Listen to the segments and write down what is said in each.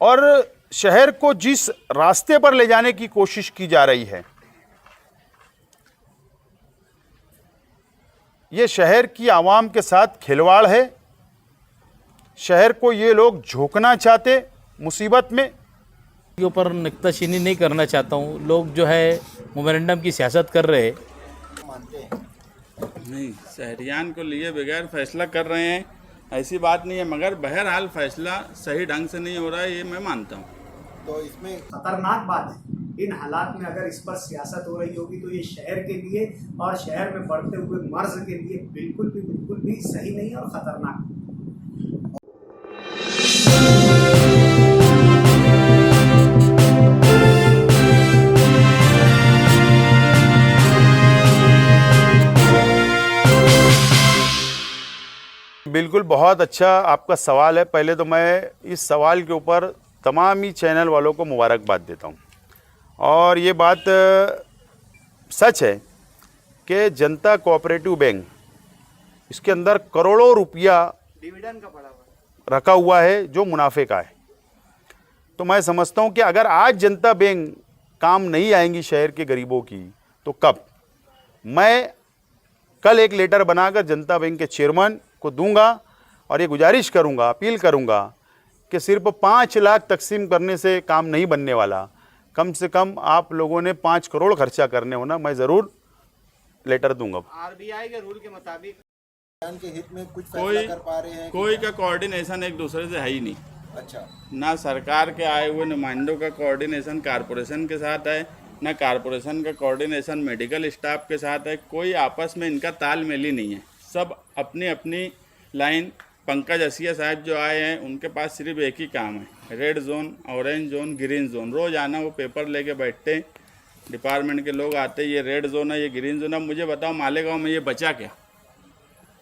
और शहर को जिस रास्ते पर ले जाने की कोशिश की जा रही है, ये शहर की आवाम के साथ खिलवाड़ है। शहर को ये लोग झोंकना चाहते मुसीबत में। के ऊपर नुक्ताचीनी नहीं करना चाहता हूँ। लोग जो है मोमेंटम की सियासत कर रहे हैं। नहीं, शहरियान को लिए बगैर फैसला कर रहे हैं, ऐसी बात नहीं है, मगर बहरहाल फैसला सही ढंग से नहीं हो रहा है, ये मैं मानता हूँ। तो इसमें खतरनाक बात है। इन हालात में अगर इस पर सियासत हो रही होगी तो ये शहर के लिए और शहर में बढ़ते हुए मर्ज के लिए बिल्कुल भी सही नहीं और खतरनाक। बिल्कुल, बहुत अच्छा आपका सवाल है। पहले तो मैं इस सवाल के ऊपर तमाम ही चैनल वालों को मुबारकबाद देता हूँ। और ये बात सच है कि जनता कोऑपरेटिव बैंक, इसके अंदर करोड़ों रुपया डिविडेंड का पड़ा हुआ रखा हुआ है जो मुनाफे का है। तो मैं समझता हूँ कि अगर आज जनता बैंक काम नहीं आएंगी शहर के गरीबों की, तो कब? मैं कल एक लेटर बनाकर जनता बैंक के चेयरमैन को दूंगा और ये गुजारिश करूंगा, अपील करूंगा कि सिर्फ 5 लाख तकसीम करने से काम नहीं बनने वाला। कम से कम आप लोगों ने 5 करोड़ खर्चा करने होना, मैं ज़रूर लेटर दूंगा। आरबीआई के रूल के मुताबिक के हित में कुछ फैसला कर पा रहे हैं? कोई का कोऑर्डिनेशन एक दूसरे से है ही नहीं। अच्छा, ना सरकार के आए हुए नुमाइंदों का कोऑर्डिनेशन कारपोरेशन के साथ है, ना कारपोरेशन का कोऑर्डिनेशन मेडिकल स्टाफ के साथ है। कोई आपस में इनका तालमेल ही नहीं है। सब अपनी अपनी लाइन। पंकज असिया साहब जो आए हैं, उनके पास सिर्फ एक ही काम है, red zone, orange zone, green zone. रोज़ आना वो पेपर लेके बैठते, डिपार्टमेंट के लोग आते, ये रेड जोन है, ये ग्रीन जोन है। मुझे बताओ मालेगांव में ये बचा क्या?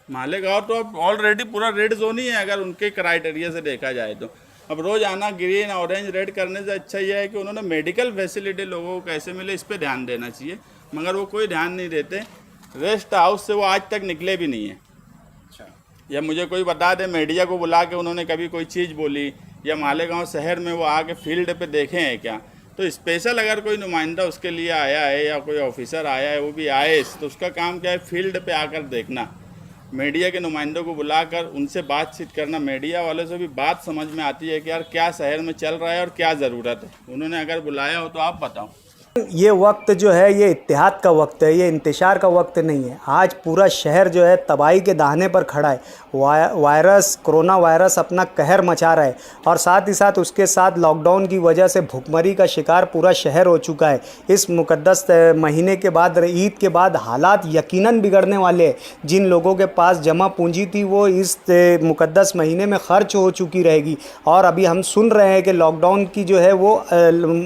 मालेगांव तो अब ऑलरेडी पूरा रेड जोन ही है अगर उनके क्राइटेरिया से देखा जाए तो। अब रोज़ आना ग्रीन, ऑरेंज, रेड करने से अच्छा ये है कि उन्होंने मेडिकल फैसिलिटी लोगों को कैसे मिले इस पर ध्यान देना चाहिए, मगर वो कोई ध्यान नहीं देते। रेस्ट हाउस से वो आज तक निकले भी नहीं है। या मुझे कोई बता दे मीडिया को बुला के उन्होंने कभी कोई चीज़ बोली, या मालेगांव शहर में वो आके फील्ड पे देखे हैं क्या? तो स्पेशल अगर कोई नुमाइंदा उसके लिए आया है या कोई ऑफिसर आया है, वो भी आए, तो उसका काम क्या है? फील्ड पे आकर देखना, मीडिया के नुमाइंदों को बुलाकर उनसे बातचीत करना। मीडिया वालों से भी बात समझ में आती है कि यार क्या शहर में चल रहा है और क्या ज़रूरत है। उन्होंने अगर बुलाया हो तो आप बताओ। ये वक्त जो है ये इत्तेहाद का वक्त है, ये इंतशार का वक्त नहीं है। आज पूरा शहर जो है तबाही के दाहने पर खड़ा है। कोरोना वायरस अपना कहर मचा रहा है और साथ ही साथ उसके साथ लॉकडाउन की वजह से भुखमरी का शिकार पूरा शहर हो चुका है। इस मुकद्दस महीने के बाद, ईद के बाद हालात यकीनन बिगड़ने वाले हैं। जिन लोगों के पास जमा पूंजी थी वो इस मुकद्दस महीने में खर्च हो चुकी रहेगी। और अभी हम सुन रहे हैं कि लॉकडाउन की जो है वो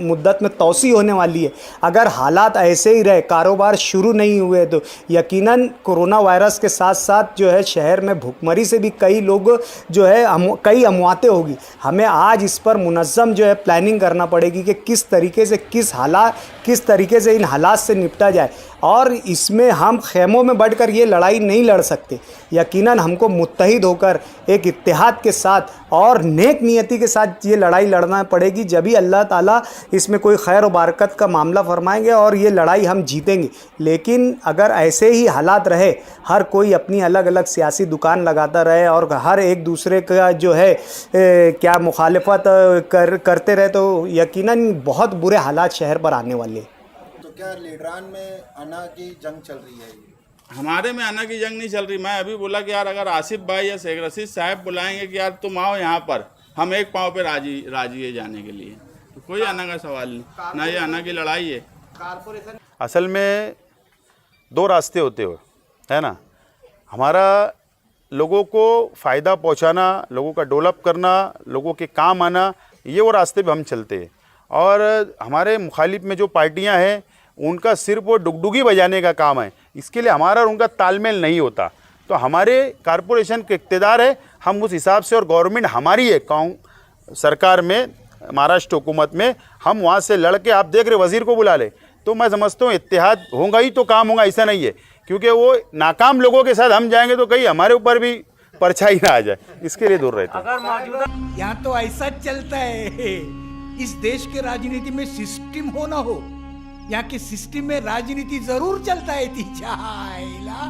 मुद्दत में तौसी होने वाली है। अगर हालात ऐसे ही रहे, कारोबार शुरू नहीं हुए, तो यकीनन कोरोना वायरस के साथ साथ जो है शहर में भुखमरी से भी कई लोग जो है कई अमवातें होगी। हमें आज इस पर मुनज़्ज़म जो है प्लानिंग करना पड़ेगी कि किस तरीके से किस तरीके से इन हालात से निपटा जाए। और इसमें हम खेमों में बढ़कर ये लड़ाई नहीं लड़ सकते। यकीनन हमको मुत्तहिद होकर एक इत्तेहाद के साथ और नेक नियति के साथ ये लड़ाई लड़ना पड़ेगी, जब भी अल्लाह ताला इसमें कोई खैर और बरकत का मामला फरमाएंगे और ये लड़ाई हम जीतेंगे। लेकिन अगर ऐसे ही हालात रहे, हर कोई अपनी अलग अलग सियासी दुकान लगाता रहे और हर एक दूसरे का जो है क्या मुखालफत करते रहे, तो यकीनन बहुत बुरे हालात शहर पर आने वाले हैं। तो क्या लीडरान में आना की जंग चल रही है? हमारे में आना की जंग नहीं चल रही। मैं अभी बोला कि यार अगर आसिफ भाई या शेख रशीद साहब बुलाएंगे कि यार तुम आओ यहाँ पर, हम एक पाँव पे राजी है जाने के लिए, तो कोई आना का सवाल नहीं। ना ये आना की लड़ाई है। कारपोरेशन असल में 2 रास्ते होते हो, है ना। हमारा लोगों को फ़ायदा पहुंचाना, लोगों का डेवलप करना, लोगों के काम आना, ये वो रास्ते पे हम चलते हैं। और हमारे मुखालिफ में जो पार्टियां हैं उनका सिर्फ वो डुगडुगी बजाने का काम है। इसके लिए हमारा और उनका तालमेल नहीं होता। तो हमारे कारपोरेशन के इक़्तिदार है, हम उस हिसाब से, और गवर्नमेंट हमारी है, सरकार में, महाराष्ट्र हुकूमत में, हम वहाँ से लड़ के, आप देख रहे वज़ीर को बुला ले, तो मैं समझता हूँ इत्तेहाद होगा ही तो काम होगा, ऐसा नहीं है। क्योंकि वो नाकाम लोगों के साथ हम जाएंगे तो कहीं हमारे ऊपर भी परछाई ना आ जाए, इसके लिए दूर रहते हैं। यहाँ तो ऐसा चलता है। इस देश के राजनीति में सिस्टम हो ना हो, यहाँ के सिस्टम में राजनीति जरूर चलता है।